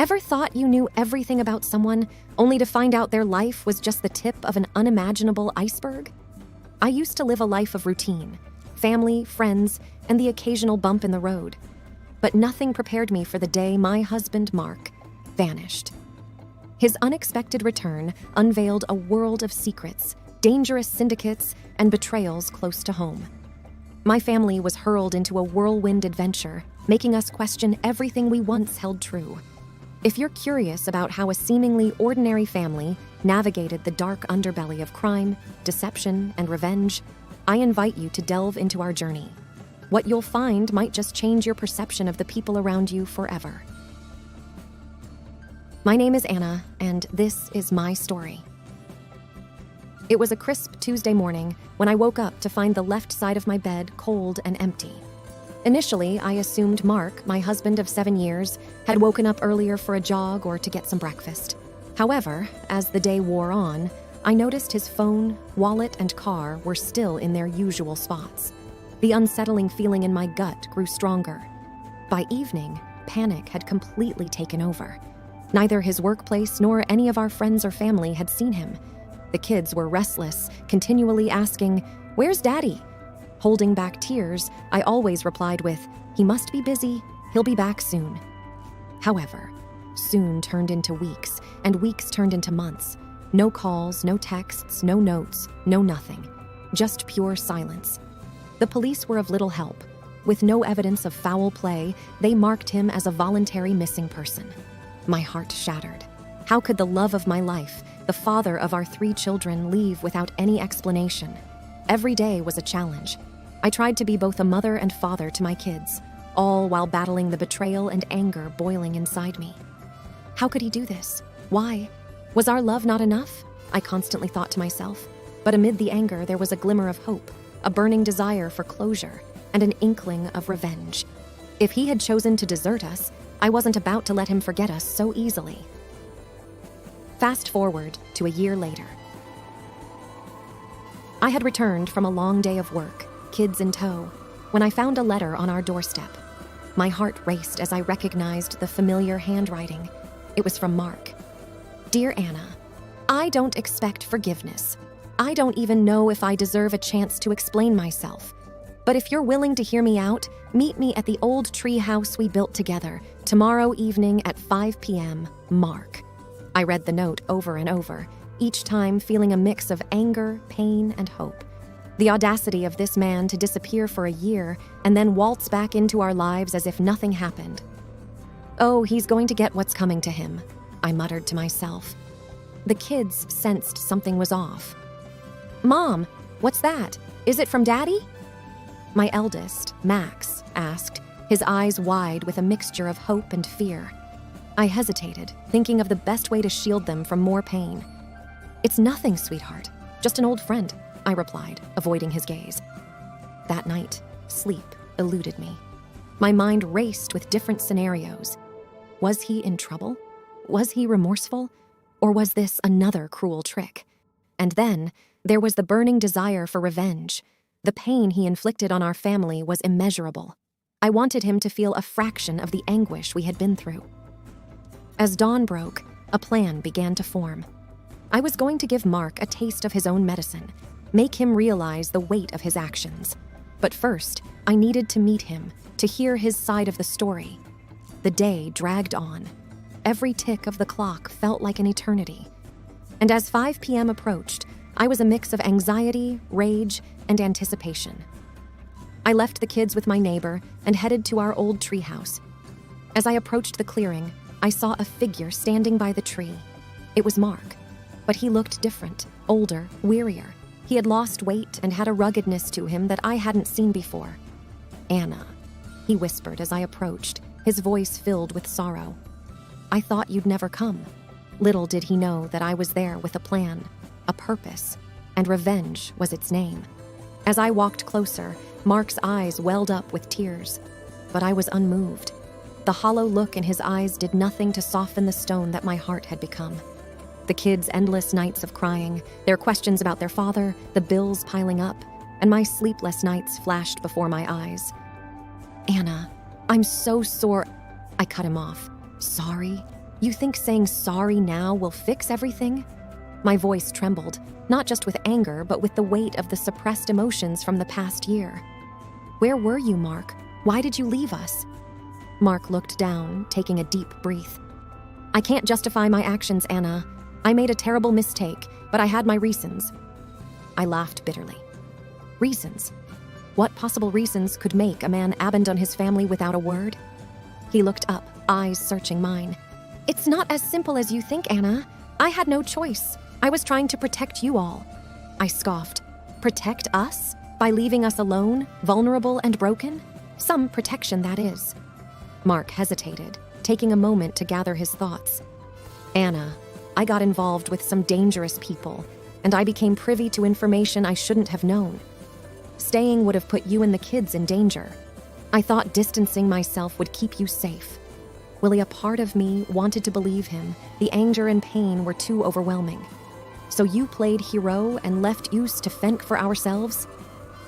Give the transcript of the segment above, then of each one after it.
Ever thought you knew everything about someone, only to find out their life was just the tip of an unimaginable iceberg? I used to live a life of routine, family, friends, and the occasional bump in the road. But nothing prepared me for the day my husband, Mark, vanished. His unexpected return unveiled a world of secrets, dangerous syndicates, and betrayals close to home. My family was hurled into a whirlwind adventure, making us question everything we once held true. If you're curious about how a seemingly ordinary family navigated the dark underbelly of crime, deception, and revenge, I invite you to delve into our journey. What you'll find might just change your perception of the people around you forever. My name is Anna, and this is my story. It was a crisp Tuesday morning when I woke up to find the left side of my bed cold and empty. Initially, I assumed Mark, my husband of 7 years, had woken up earlier for a jog or to get some breakfast. However, as the day wore on, I noticed his phone, wallet, and car were still in their usual spots. The unsettling feeling in my gut grew stronger. By evening, panic had completely taken over. Neither his workplace nor any of our friends or family had seen him. The kids were restless, continually asking, "Where's Daddy?" Holding back tears, I always replied with, "He must be busy, he'll be back soon." However, soon turned into weeks, and weeks turned into months. No calls, no texts, no notes, no nothing. Just pure silence. The police were of little help. With no evidence of foul play, they marked him as a voluntary missing person. My heart shattered. How could the love of my life, the father of our 3 children, leave without any explanation? Every day was a challenge. I tried to be both a mother and father to my kids, all while battling the betrayal and anger boiling inside me. How could he do this? Why? Was our love not enough? I constantly thought to myself. But amid the anger, there was a glimmer of hope, a burning desire for closure, and an inkling of revenge. If he had chosen to desert us, I wasn't about to let him forget us so easily. Fast forward to a year later. I had returned from a long day of work, kids in tow, when I found a letter on our doorstep. My heart raced as I recognized the familiar handwriting. It was from Mark. "Dear Anna, I don't expect forgiveness. I don't even know if I deserve a chance to explain myself. But if you're willing to hear me out, meet me at the old tree house we built together, tomorrow evening at 5 p.m., Mark." I read the note over and over, each time feeling a mix of anger, pain, and hope. The audacity of this man to disappear for a year and then waltz back into our lives as if nothing happened. "Oh, he's going to get what's coming to him," I muttered to myself. The kids sensed something was off. "Mom, what's that? Is it from Daddy?" My eldest, Max, asked, his eyes wide with a mixture of hope and fear. I hesitated, thinking of the best way to shield them from more pain. "It's nothing, sweetheart. Just an old friend," I replied, avoiding his gaze. That night, sleep eluded me. My mind raced with different scenarios. Was he in trouble? Was he remorseful? Or was this another cruel trick? And then, there was the burning desire for revenge. The pain he inflicted on our family was immeasurable. I wanted him to feel a fraction of the anguish we had been through. As dawn broke, a plan began to form. I was going to give Mark a taste of his own medicine, make him realize the weight of his actions. But first, I needed to meet him, to hear his side of the story. The day dragged on. Every tick of the clock felt like an eternity. And as 5 p.m. approached, I was a mix of anxiety, rage, and anticipation. I left the kids with my neighbor and headed to our old treehouse. As I approached the clearing, I saw a figure standing by the tree. It was Mark, but he looked different, older, wearier. He had lost weight and had a ruggedness to him that I hadn't seen before. "Anna," he whispered as I approached, his voice filled with sorrow. "I thought you'd never come." Little did he know that I was there with a plan, a purpose, and revenge was its name. As I walked closer, Mark's eyes welled up with tears, but I was unmoved. The hollow look in his eyes did nothing to soften the stone that my heart had become. The kids' endless nights of crying, their questions about their father, the bills piling up, and my sleepless nights flashed before my eyes. "Anna, I'm so sore." I cut him off. "Sorry? You think saying sorry now will fix everything? My voice trembled, not just with anger, but with the weight of the suppressed emotions from the past year. Where were you, Mark? Why did you leave us? Mark looked down, taking a deep breath. I can't justify my actions, Anna. I made a terrible mistake, but I had my reasons. I laughed bitterly. Reasons? What possible reasons could make a man abandon his family without a word? He looked up, eyes searching mine. It's not as simple as you think, Anna. I had no choice. I was trying to protect you all. I scoffed. Protect us? By leaving us alone, vulnerable and broken? Some protection, that is. Mark hesitated, taking a moment to gather his thoughts. Anna, I got involved with some dangerous people, and I became privy to information I shouldn't have known. Staying would have put you and the kids in danger. I thought distancing myself would keep you safe. Willie, a part of me wanted to believe him. The anger and pain were too overwhelming. So you played hero and left us to fend for ourselves?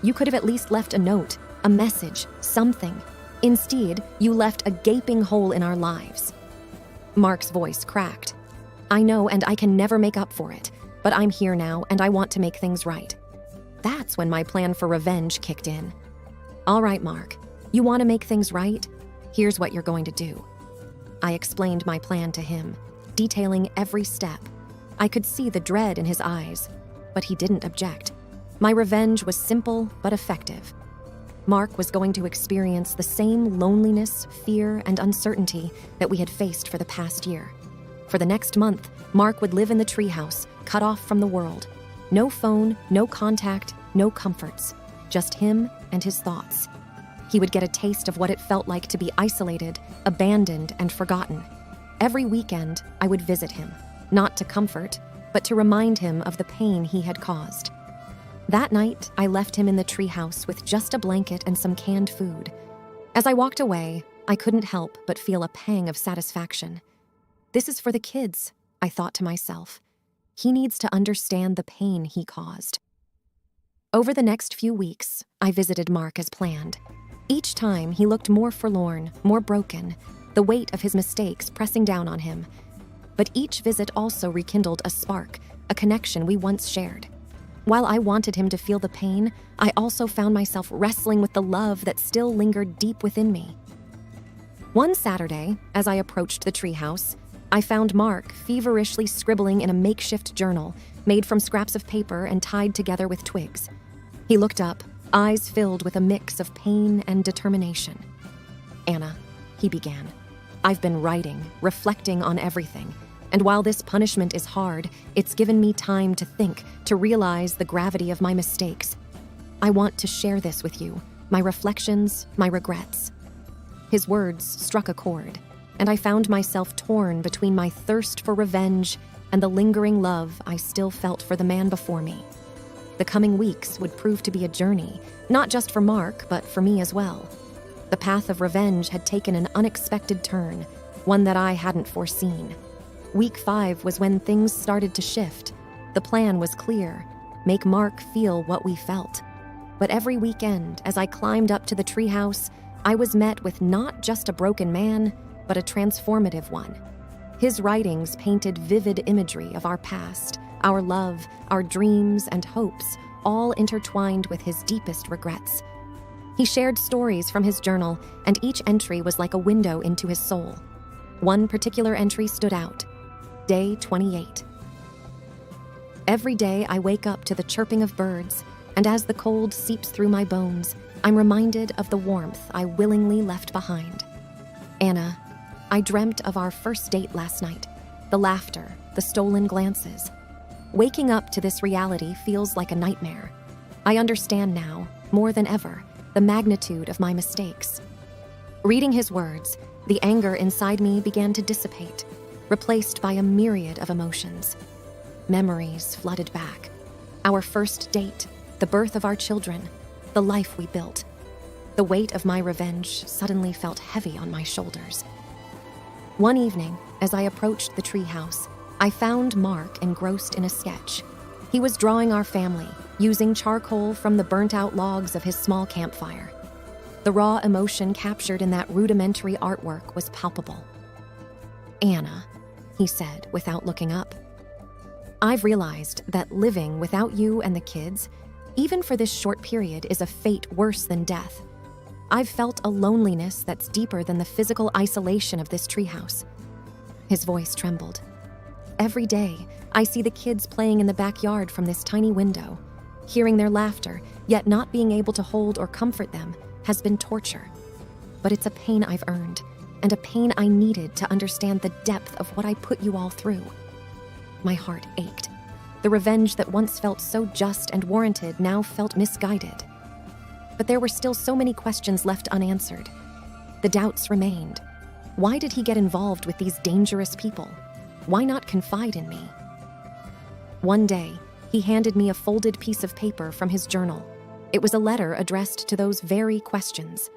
You could have at least left a note, a message, something. Instead, you left a gaping hole in our lives. Mark's voice cracked. I know, and I can never make up for it, but I'm here now, and I want to make things right. That's when my plan for revenge kicked in. All right, Mark, you want to make things right? Here's what you're going to do. I explained my plan to him, detailing every step. I could see the dread in his eyes, but he didn't object. My revenge was simple but effective. Mark was going to experience the same loneliness, fear, and uncertainty that we had faced for the past year. For the next month, Mark would live in the treehouse, cut off from the world. No phone, no contact, no comforts. Just him and his thoughts. He would get a taste of what it felt like to be isolated, abandoned, and forgotten. Every weekend, I would visit him, not to comfort, but to remind him of the pain he had caused. That night, I left him in the treehouse with just a blanket and some canned food. As I walked away, I couldn't help but feel a pang of satisfaction. This is for the kids, I thought to myself. He needs to understand the pain he caused. Over the next few weeks, I visited Mark as planned. Each time, he looked more forlorn, more broken, the weight of his mistakes pressing down on him. But each visit also rekindled a spark, a connection we once shared. While I wanted him to feel the pain, I also found myself wrestling with the love that still lingered deep within me. One Saturday, as I approached the treehouse, I found Mark feverishly scribbling in a makeshift journal made from scraps of paper and tied together with twigs. He looked up, eyes filled with a mix of pain and determination. Anna, he began, I've been writing, reflecting on everything. And while this punishment is hard, it's given me time to think, to realize the gravity of my mistakes. I want to share this with you, my reflections, my regrets. His words struck a chord, and I found myself torn between my thirst for revenge and the lingering love I still felt for the man before me. The coming weeks would prove to be a journey, not just for Mark, but for me as well. The path of revenge had taken an unexpected turn, one that I hadn't foreseen. Week 5 was when things started to shift. The plan was clear: make Mark feel what we felt. But every weekend, as I climbed up to the treehouse, I was met with not just a broken man, but a transformative one. His writings painted vivid imagery of our past, our love, our dreams and hopes, all intertwined with his deepest regrets. He shared stories from his journal, and each entry was like a window into his soul. One particular entry stood out. Day 28. Every day I wake up to the chirping of birds, and as the cold seeps through my bones, I'm reminded of the warmth I willingly left behind. Anna, I dreamt of our first date last night, the laughter, the stolen glances. Waking up to this reality feels like a nightmare. I understand now, more than ever, the magnitude of my mistakes. Reading his words, the anger inside me began to dissipate, replaced by a myriad of emotions. Memories flooded back. Our first date, the birth of our children, the life we built. The weight of my revenge suddenly felt heavy on my shoulders. One evening, as I approached the treehouse, I found Mark engrossed in a sketch. He was drawing our family, using charcoal from the burnt-out logs of his small campfire. The raw emotion captured in that rudimentary artwork was palpable. Anna, he said without looking up. "I've realized that living without you and the kids, even for this short period, is a fate worse than death. I've felt a loneliness that's deeper than the physical isolation of this treehouse." His voice trembled. "Every day, I see the kids playing in the backyard from this tiny window. Hearing their laughter, yet not being able to hold or comfort them, has been torture. But it's a pain I've earned, and a pain I needed to understand the depth of what I put you all through." My heart ached. The revenge that once felt so just and warranted now felt misguided. But there were still so many questions left unanswered. The doubts remained. Why did he get involved with these dangerous people? Why not confide in me? One day, he handed me a folded piece of paper from his journal. It was a letter addressed to those very questions.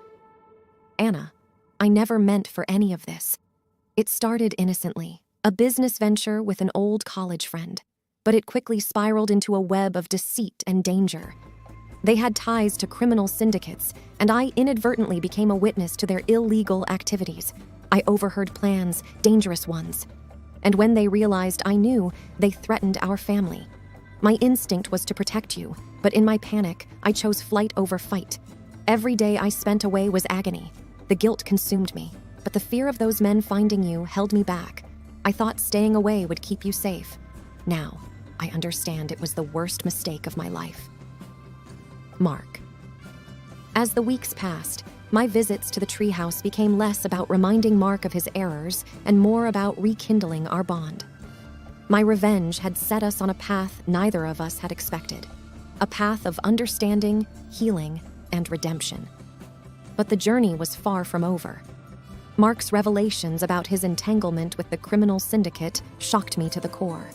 "Anna, I never meant for any of this. It started innocently, a business venture with an old college friend, but it quickly spiraled into a web of deceit and danger. They had ties to criminal syndicates, and I inadvertently became a witness to their illegal activities. I overheard plans, dangerous ones. And when they realized I knew, they threatened our family. My instinct was to protect you, but in my panic, I chose flight over fight. Every day I spent away was agony. The guilt consumed me, but the fear of those men finding you held me back. I thought staying away would keep you safe. Now, I understand it was the worst mistake of my life." Mark. As the weeks passed, my visits to the treehouse became less about reminding Mark of his errors and more about rekindling our bond. My revenge had set us on a path neither of us had expected, a path of understanding, healing, and redemption. But the journey was far from over. Mark's revelations about his entanglement with the criminal syndicate shocked me to the core.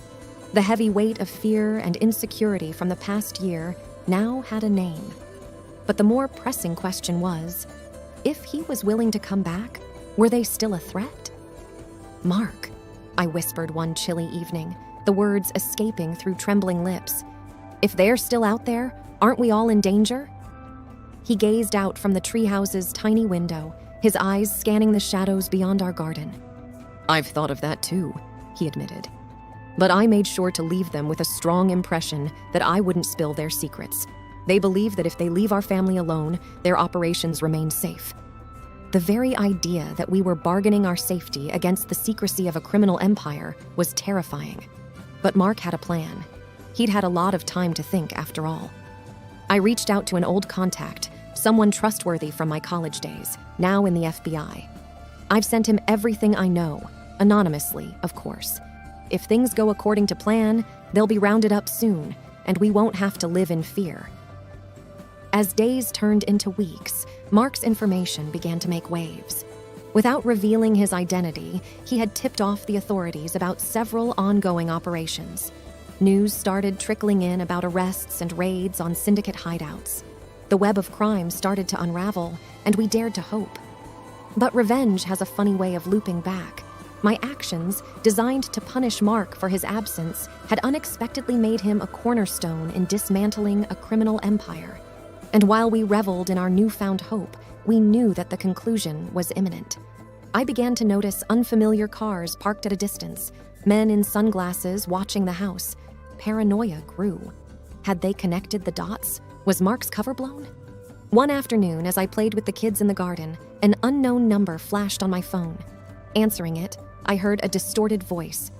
The heavy weight of fear and insecurity from the past year now had a name. But the more pressing question was, if he was willing to come back, were they still a threat? "Mark," I whispered one chilly evening, the words escaping through trembling lips. "If they're still out there, aren't we all in danger?" He gazed out from the treehouse's tiny window, his eyes scanning the shadows beyond our garden. "I've thought of that too," he admitted. "But I made sure to leave them with a strong impression that I wouldn't spill their secrets. They believe that if they leave our family alone, their operations remain safe." The very idea that we were bargaining our safety against the secrecy of a criminal empire was terrifying. But Mark had a plan. He'd had a lot of time to think, after all. I reached out to an old contact, someone trustworthy from my college days, now in the FBI. I've sent him everything I know, anonymously, of course. If things go according to plan, they'll be rounded up soon, and we won't have to live in fear. As days turned into weeks, Mark's information began to make waves. Without revealing his identity, he had tipped off the authorities about several ongoing operations. News started trickling in about arrests and raids on syndicate hideouts. The web of crime started to unravel, and we dared to hope. But revenge has a funny way of looping back. My actions, designed to punish Mark for his absence, had unexpectedly made him a cornerstone in dismantling a criminal empire. And while we reveled in our newfound hope, we knew that the conclusion was imminent. I began to notice unfamiliar cars parked at a distance, men in sunglasses watching the house. Paranoia grew. Had they connected the dots? Was Mark's cover blown? One afternoon, as I played with the kids in the garden, an unknown number flashed on my phone. Answering it, I heard a distorted voice.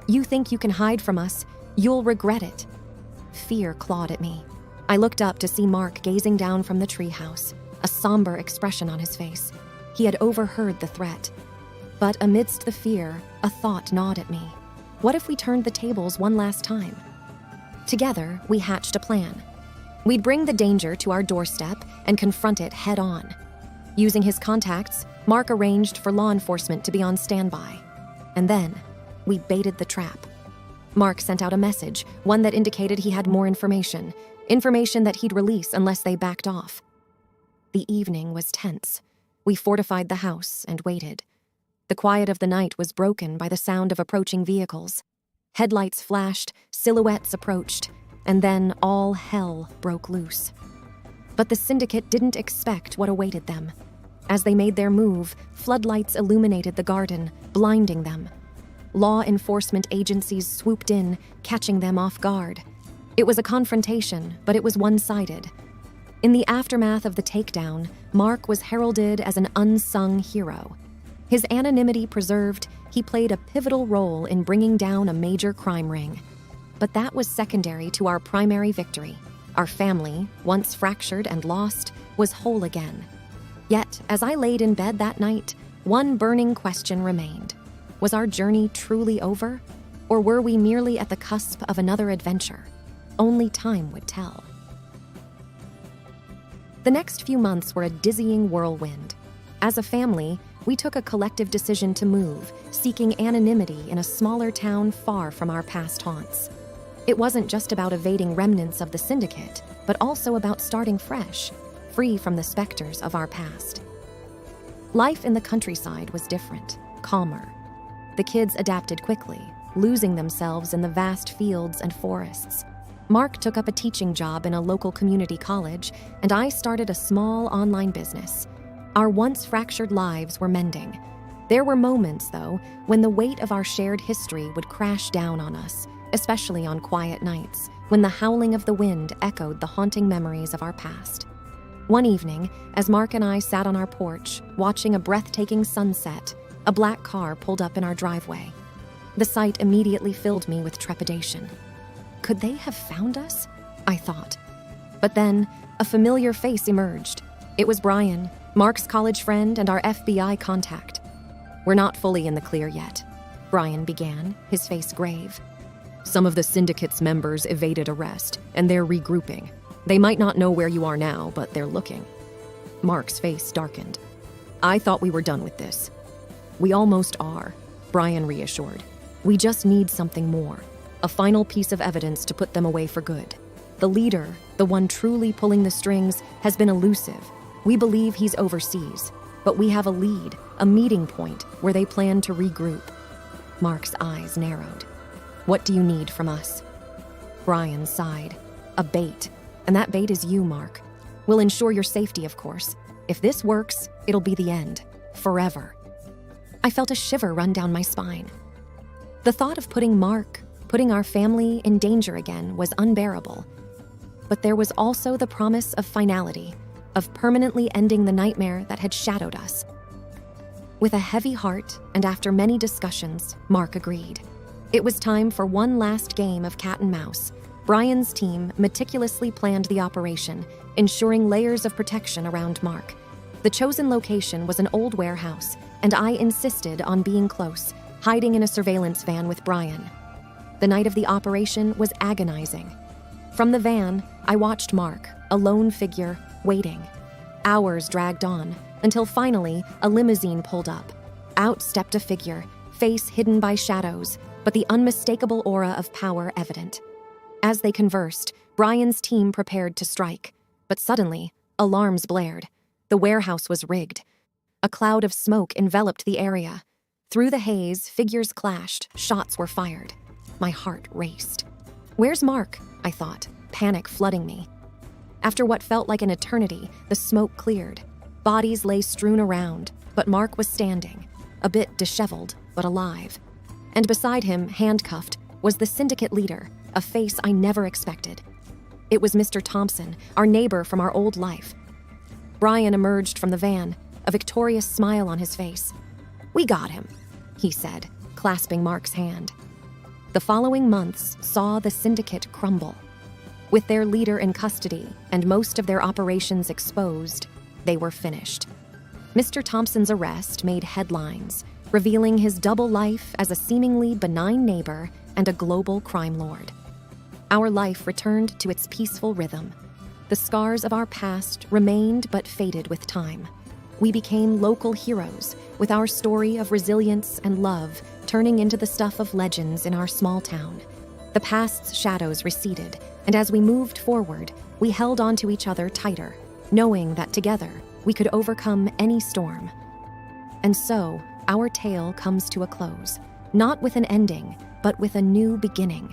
"You think you can hide from us? You'll regret it." Fear clawed at me. I looked up to see Mark gazing down from the treehouse, a somber expression on his face. He had overheard the threat. But amidst the fear, a thought gnawed at me. What if we turned the tables one last time? Together, we hatched a plan. We'd bring the danger to our doorstep and confront it head-on. Using his contacts, Mark arranged for law enforcement to be on standby. And then, we baited the trap. Mark sent out a message, one that indicated he had more information that he'd release unless they backed off. The evening was tense. We fortified the house and waited. The quiet of the night was broken by the sound of approaching vehicles. Headlights flashed, silhouettes approached, and then all hell broke loose. But the syndicate didn't expect what awaited them. As they made their move, floodlights illuminated the garden, blinding them. Law enforcement agencies swooped in, catching them off guard. It was a confrontation, but it was one-sided. In the aftermath of the takedown, Mark was heralded as an unsung hero. His anonymity preserved, he played a pivotal role in bringing down a major crime ring. But that was secondary to our primary victory. Our family, once fractured and lost, was whole again. Yet, as I laid in bed that night, one burning question remained. Was our journey truly over? Or were we merely at the cusp of another adventure? Only time would tell. The next few months were a dizzying whirlwind. As a family, we took a collective decision to move, seeking anonymity in a smaller town far from our past haunts. It wasn't just about evading remnants of the syndicate, but also about starting fresh, free from the specters of our past. Life in the countryside was different, calmer. The kids adapted quickly, losing themselves in the vast fields and forests. Mark took up a teaching job in a local community college, and I started a small online business. Our once fractured lives were mending. There were moments, though, when the weight of our shared history would crash down on us, especially on quiet nights, when the howling of the wind echoed the haunting memories of our past. One evening, as Mark and I sat on our porch, watching a breathtaking sunset, a black car pulled up in our driveway. The sight immediately filled me with trepidation. Could they have found us? I thought. But then, a familiar face emerged. It was Brian, Mark's college friend and our FBI contact. "We're not fully in the clear yet," Brian began, his face grave. "Some of the syndicate's members evaded arrest, and they're regrouping. They might not know where you are now, but they're looking." Mark's face darkened. "I thought we were done with this." "We almost are," Brian reassured. "We just need something more, a final piece of evidence to put them away for good. The leader, the one truly pulling the strings, has been elusive. We believe he's overseas, but we have a lead, a meeting point where they plan to regroup." Mark's eyes narrowed. "What do you need from us?" Brian sighed. "A bait. And that bait is you, Mark. We'll ensure your safety, of course. If this works, it'll be the end. Forever." I felt a shiver run down my spine. The thought of putting our family in danger again was unbearable. But there was also the promise of finality, of permanently ending the nightmare that had shadowed us. With a heavy heart, and after many discussions, Mark agreed. It was time for one last game of cat and mouse. Brian's team meticulously planned the operation, ensuring layers of protection around Mark. The chosen location was an old warehouse, and I insisted on being close, hiding in a surveillance van with Brian. The night of the operation was agonizing. From the van, I watched Mark, a lone figure, waiting. Hours dragged on, until finally a limousine pulled up. Out stepped a figure, face hidden by shadows, but the unmistakable aura of power evident. As they conversed, Brian's team prepared to strike. But suddenly, alarms blared. The warehouse was rigged. A cloud of smoke enveloped the area. Through the haze, figures clashed, shots were fired. My heart raced. "Where's Mark?" I thought, panic flooding me. After what felt like an eternity, the smoke cleared. Bodies lay strewn around, but Mark was standing, a bit disheveled, but alive. And beside him, handcuffed, was the syndicate leader, a face I never expected. It was Mr. Thompson, our neighbor from our old life. Brian emerged from the van, a victorious smile on his face. "We got him," he said, clasping Mark's hand. The following months saw the syndicate crumble. With their leader in custody and most of their operations exposed, they were finished. Mr. Thompson's arrest made headlines, revealing his double life as a seemingly benign neighbor and a global crime lord. Our life returned to its peaceful rhythm. The scars of our past remained but faded with time. We became local heroes, with our story of resilience and love turning into the stuff of legends in our small town. The past's shadows receded, and as we moved forward, we held on to each other tighter, knowing that together we could overcome any storm. And so, our tale comes to a close, not with an ending, but with a new beginning.